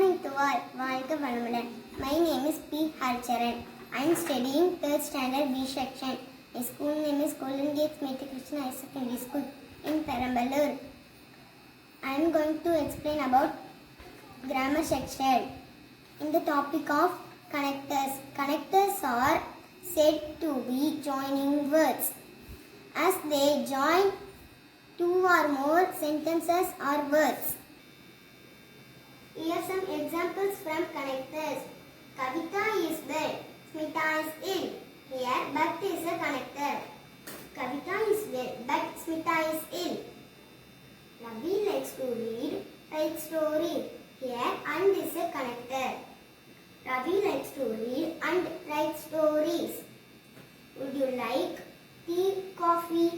morning to all. வாழ்க வளமுடன். My name is P. Harcharan. I am studying 3rd standard B section. My school name is Golden Gates Matriculation Higher Secondary School in Perambalur. I am going to explain about grammar section. In the topic of connectors. Connectors are said to be joining words. As they join two or more sentences or words. Here are some examples from connectors. Kavita is well. Smita is ill. Here, but is a connector. Kavita is well, but Smita is ill. Ravi likes to read, write story. Here, and is a connector. Ravi likes to read and write stories. Would you like tea, coffee?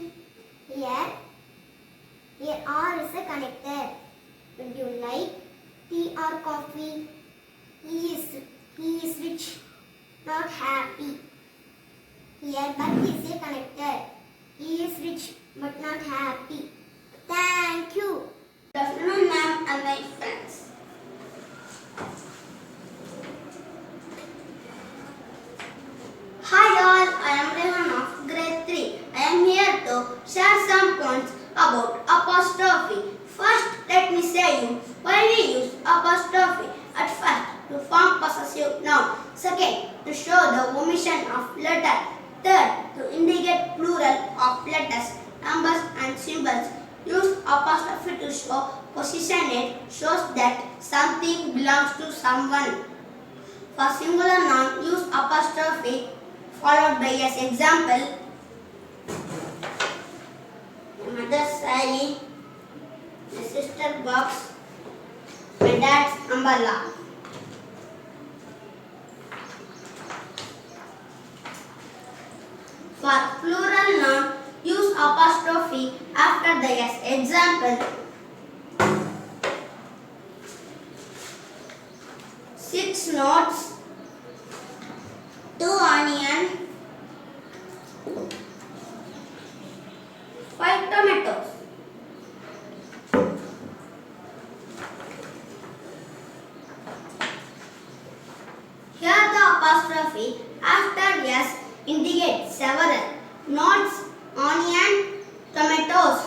Here R is a connector. Would you like tea or coffee? He is rich, not happy. Here but is a connector. He is rich but not happy. Thank you. Good afternoon, ma'am and my friends. Hi all, I am Rehan of grade 3. I am here to share some points about apostrophe. First, let me say you why we use apostrophe. At first, to form possessive noun. Second, to show the omission of letter. Third, to indicate plural of letters, numbers and symbols. Use apostrophe to show positionate, shows that something belongs to someone. For singular noun, use apostrophe followed by as example. My mother's saree, my sister's box, my dad's umbrella. For plural noun, use apostrophe after the s. Example: 6 notes, 2 onion, 5 tomatoes. Here the apostrophe after s indicates several notes, onion, tomatoes.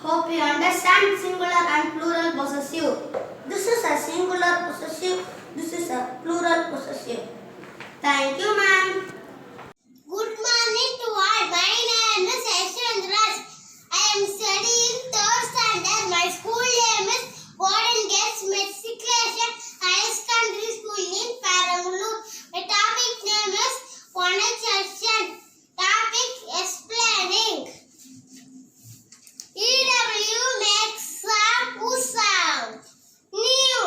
Hope you understand singular and plural possessive. This is a singular possessive. This is a plural possessive. Thank you, ma'am. Good morning to all. My name is Yashwant Raj. I am studying 3rd standard. My school name is Golden Gates Matriculation Higher Secondary School in Perambalur. My topic name is conjunction. Topic explaining. EW makes sound, whose sound? New.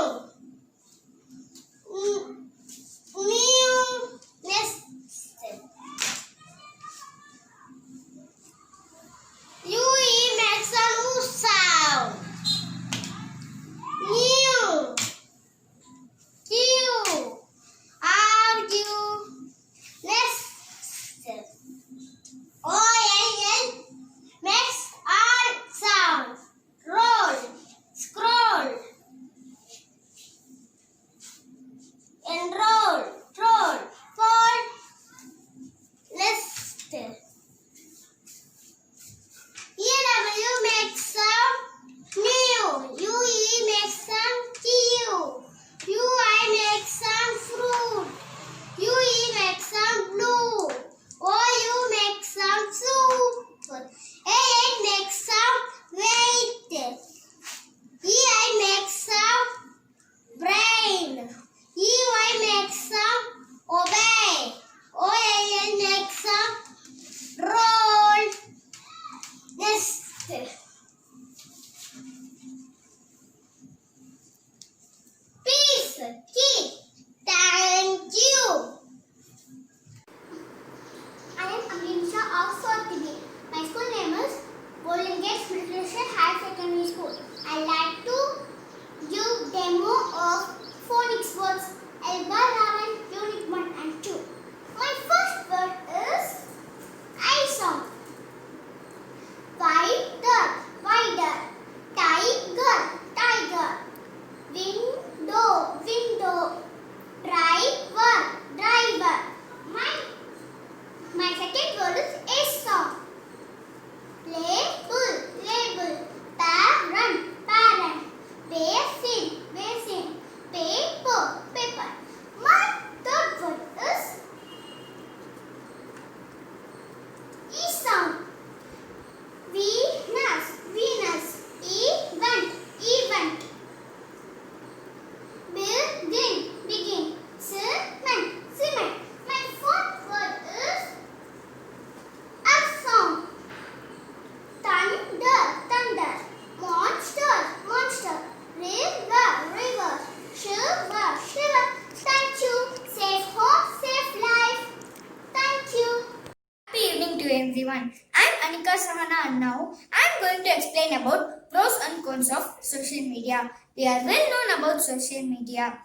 everyone. I'm Anika Sahana and now I'm going to explain about pros and cons of social media. We are well known about social media.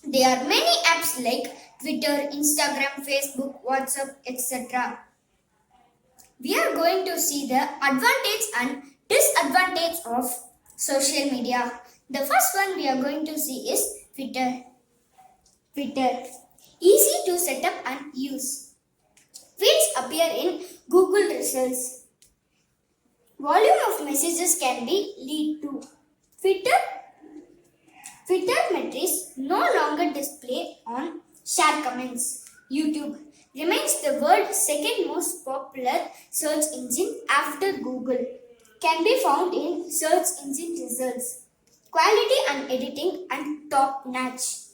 There are many apps like Twitter, Instagram, Facebook, WhatsApp, etc. We are going to see the advantage and disadvantage of social media. The first one we are going to see is Twitter. Twitter. Easy to set up and use. Feeds appear in Google results. Volume of messages can be lead to. Twitter metrics no longer display on share comments. YouTube remains the world's second most popular search engine after Google. Can be found in search engine results. Quality and editing and top notch.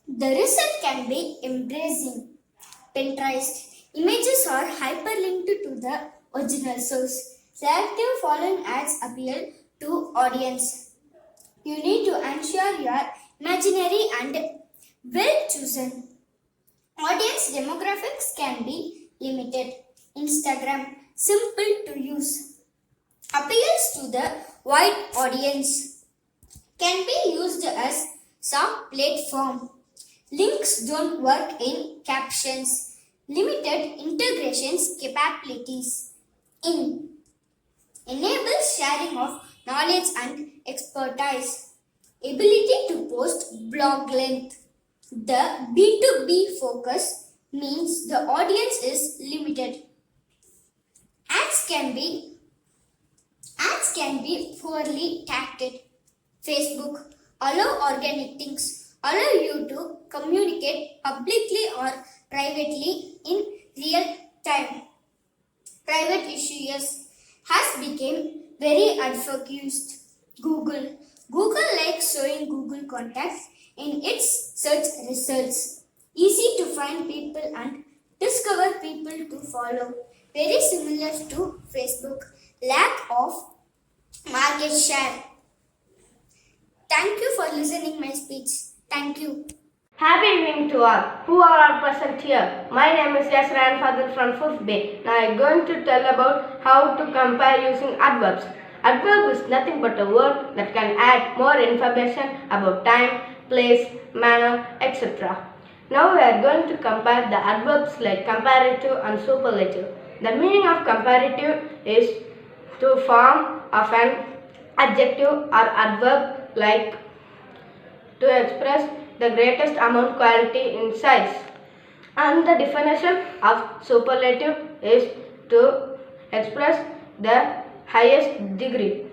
The result can be embracing. Pinterest. Images are hyperlinked to the original source. Selective following ads appeal to audience. You need to ensure your imaginary and well chosen. Audience demographics can be limited. Instagram. Simple to use. Appeals to the wide audience. Can be used as some platform. Links don't work in captions. Limited integrations capabilities. Enables sharing of knowledge and expertise. Ability to post blog length. The B2B focus means the audience is limited. Ads can be poorly targeted. Facebook. Allow organic things. Allow you to communicate publicly or privately in real time. Private issues has become very advocated. Google. Google likes showing Google contacts in its search results. Easy to find people and discover people to follow. Very similar to Facebook. Lack of market share. Thank you for listening my speech. Thank you. Happy evening to all who are all present here. My name is Yasran Fadil from 5th Bay. Now I am going to tell about how to compare using adverbs. Adverb is nothing but a word that can add more information about time, place, manner, etc. Now we are going to compare the adverbs like comparative and superlative. The meaning of comparative is to form of an adjective or adverb like to express the greatest amount quality in size. And the definition of superlative is to express the highest degree.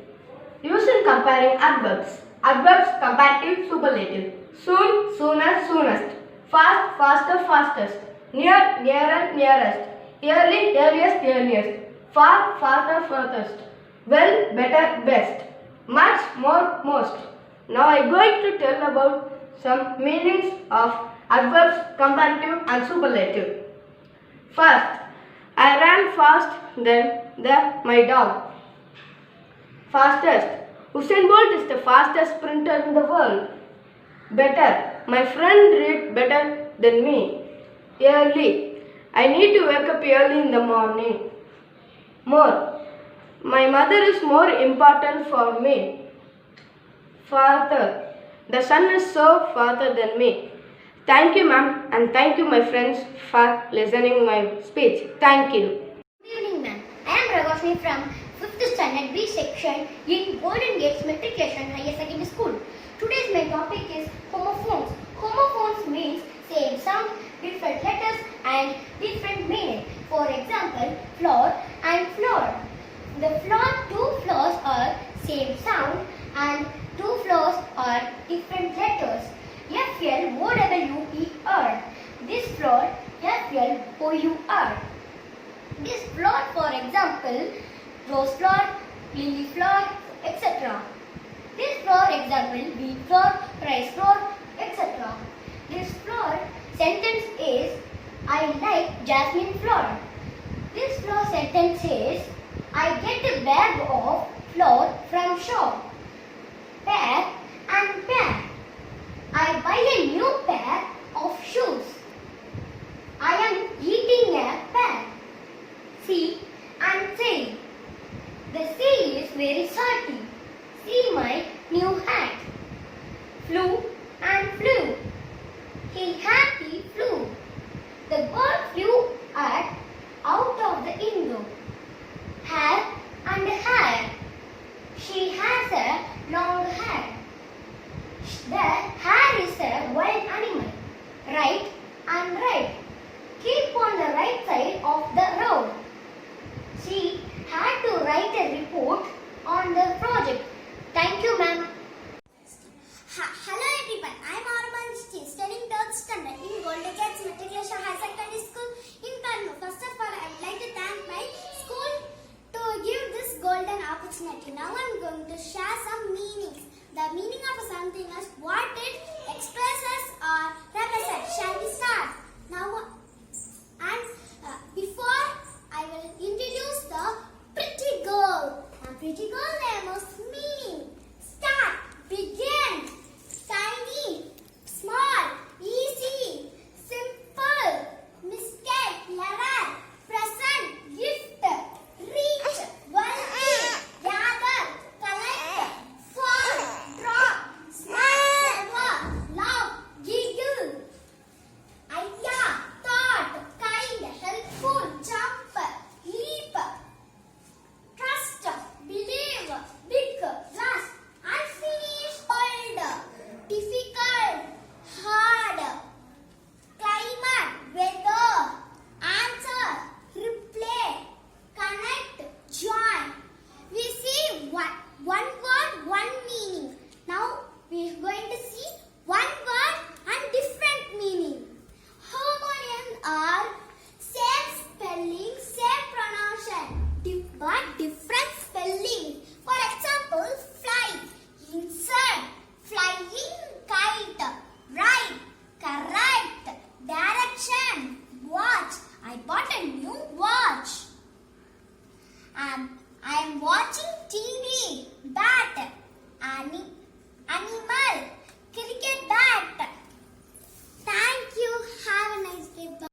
Using comparing adverbs. Adverbs comparative superlative. Soon, sooner, soonest. Fast, faster, fastest. Near, nearer, nearest. Early, earliest, earliest. Far, farther, furthest. Well, better, best. Much, more, most. Now I am going to tell about some meanings of adverbs comparative and superlative. First, I ran fast than my dog. Fastest. Usain Bolt is the fastest sprinter in the world. Better. My friend read better than me. Early. I need to wake up early in the morning. More. My mother is more important for me. Farther. The sun is so farther than me. Thank you, ma'am, and thank you, my friends, for listening my speech. Thank you. Good evening, ma'am. I am Raghavni from 5th Standard B section in Golden Gates Matriculation Higher Secondary School. Today's main topic is homophones. Homophones means same sound, different letters and different meaning. For example, floor and floor. The two floors are same sound and two floors are different letters. F-L-O-W-E-R. This floor, F-L-O-U-R. This floor, for example, rose floor, lily floor, etc. This floor, example, wheat floor, rice floor, etc. This floor sentence is, I like jasmine floor. This floor sentence is, I get a bag of flour from shop. Pair and pair. I buy a new pair of shoes. I am eating a pear. He hands